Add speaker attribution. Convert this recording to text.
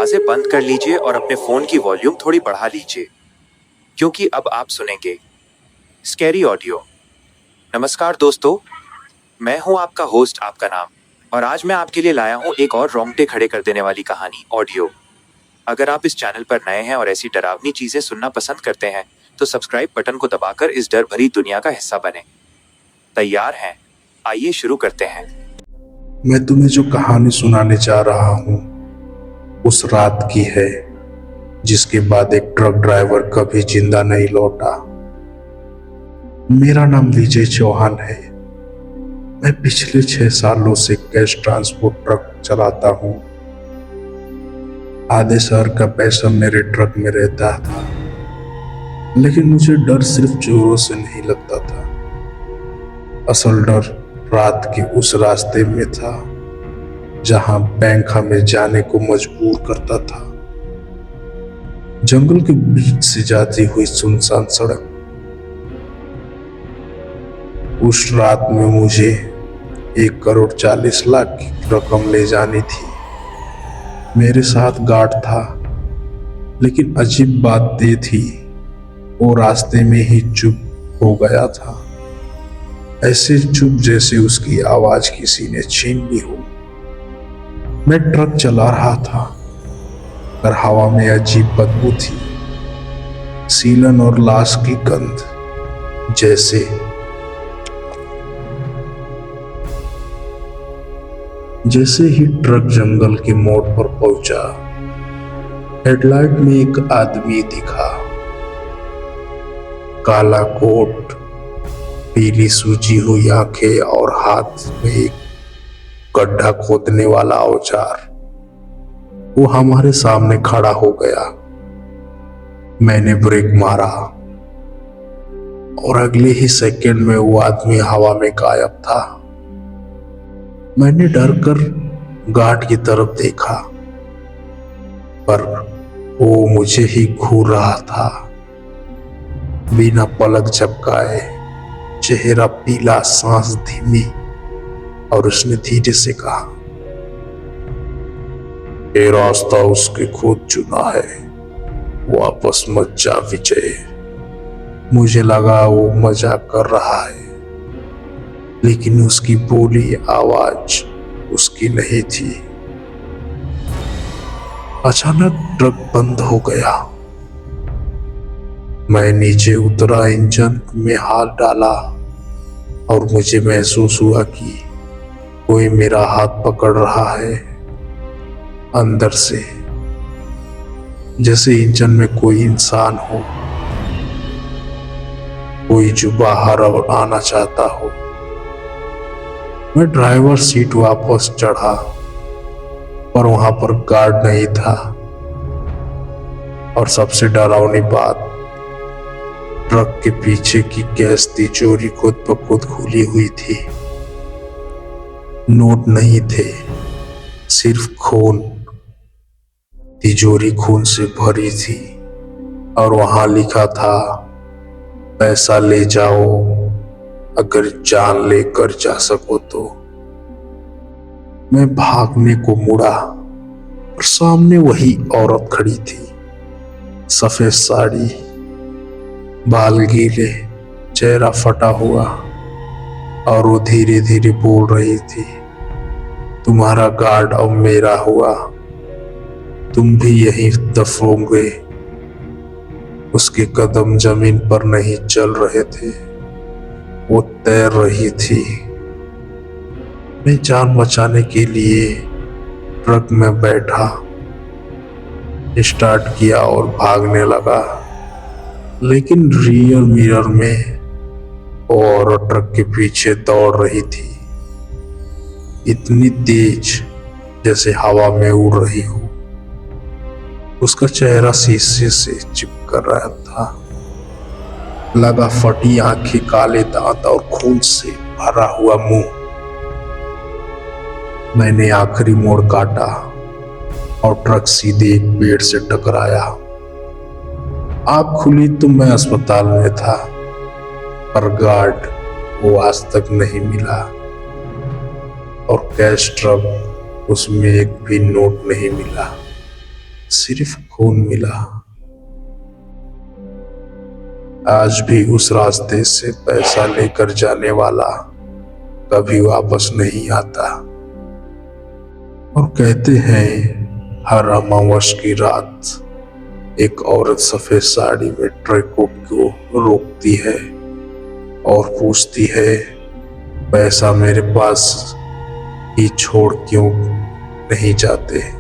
Speaker 1: दरवाजे बंद कर लीजिए और अपने फोन की वॉल्यूम थोड़ी बढ़ा लीजिए, क्योंकि अब आप सुनेंगे स्कैरी ऑडियो। नमस्कार दोस्तों, मैं हूं आपका होस्ट, आपका नाम, और आज मैं आपके लिए लाया हूं एक और रोंगटे खड़े कर देने वाली कहानी ऑडियो। अगर आप इस चैनल पर नए हैं और ऐसी डरावनी चीजें सुनना पसंद करते हैं तो सब्सक्राइब बटन को दबाकर इस डर भरी दुनिया का हिस्सा बने। तैयार हैं? आइए शुरू करते हैं।
Speaker 2: मैं तुम्हें जो कहानी सुनाने जा रहा हूँ उस रात की है जिसके बाद एक ट्रक ड्राइवर कभी जिंदा नहीं लौटा। मेरा नाम विजय चौहान है। मैं पिछले 6 सालों से कैश ट्रांसपोर्ट ट्रक चलाता हूँ। आधे शहर का पैसा मेरे ट्रक में रहता था, लेकिन मुझे डर सिर्फ चोरों से नहीं लगता था। असल डर रात के उस रास्ते में था जहां बैंक हमें जाने को मजबूर करता था। जंगल के बीच से जाती हुई सुनसान सड़क। उस रात में मुझे 1,40,00,000 की रकम ले जानी थी। मेरे साथ गार्ड था, लेकिन अजीब बात ये थी, वो रास्ते में ही चुप हो गया था। ऐसे चुप जैसे उसकी आवाज किसी ने छीन ली हो। मैं ट्रक चला रहा था, पर हवा में अजीब बदबू थी, सीलन और लाश की गंध जैसे ही ट्रक जंगल के मोड़ पर पहुंचा, हेडलाइट में एक आदमी दिखा। काला कोट, पीली सूजी हुई आंखें और हाथ में एक गड्ढा खोदने वाला औजार। वो हमारे सामने खड़ा हो गया। मैंने ब्रेक मारा और अगले ही सेकंड में वो आदमी हवा में गायब था। मैंने डर कर गार्ड की तरफ देखा, पर वो मुझे ही घूर रहा था। बिना पलक झपकाए, चेहरा पीला, सांस धीमी, और उसने धीरे से कहा, ये रास्ता उसके खुद चुना है, वापस मत जा विजय। मुझे लगा वो मजाक कर रहा है, लेकिन उसकी बोली आवाज उसकी नहीं थी। अचानक ट्रक बंद हो गया। मैं नीचे उतरा, इंजन में हाथ डाला और मुझे महसूस हुआ कि कोई मेरा हाथ पकड़ रहा है अंदर से, जैसे इंजन में कोई इंसान हो, कोई जो बाहर आना चाहता हो। मैं ड्राइवर सीट वापस चढ़ा, पर वहां पर गार्ड नहीं था। और सबसे डरावनी बात, ट्रक के पीछे की गैस तिजोरी खुद ब खुद खुली हुई थी। नोट नहीं थे, सिर्फ खून। तिजोरी खून से भरी थी और वहां लिखा था, पैसा ले जाओ अगर जान लेकर जा सको तो। मैं भागने को मुड़ा, और सामने वही औरत खड़ी थी। सफेद साड़ी, बाल गीले, चेहरा फटा हुआ, और वो धीरे धीरे बोल रही थी, तुम्हारा गार्ड अब मेरा हुआ, तुम भी यहीं दफोगे। उसके कदम जमीन पर नहीं चल रहे थे, वो तैर रही थी। मैं जान बचाने के लिए ट्रक में बैठा, स्टार्ट किया और भागने लगा, लेकिन रियर मिरर में वो औरत ट्रक के पीछे दौड़ रही थी, इतनी तेज जैसे हवा में उड़ रही हो। उसका चेहरा शीशे से चिपक रहा था, लगा फटी आंखें, काले दांत और खून से भरा हुआ मुंह। मैंने आखिरी मोड़ काटा और ट्रक सीधे एक पेड़ से टकराया। आँख खुली तो मैं अस्पताल में था, पर गार्ड वो आज तक नहीं मिला, और कैश ट्रक उसमें एक भी नोट नहीं मिला। सिर्फ खून मिला। आज भी उस रास्ते से पैसा लेकर जाने वाला कभी वापस नहीं आता। और कहते हैं हर अमावस की रात एक औरत सफेद साड़ी में ट्रकों को रोकती है और पूछती है, पैसा मेरे पास ही छोड़ क्यों नहीं जाते।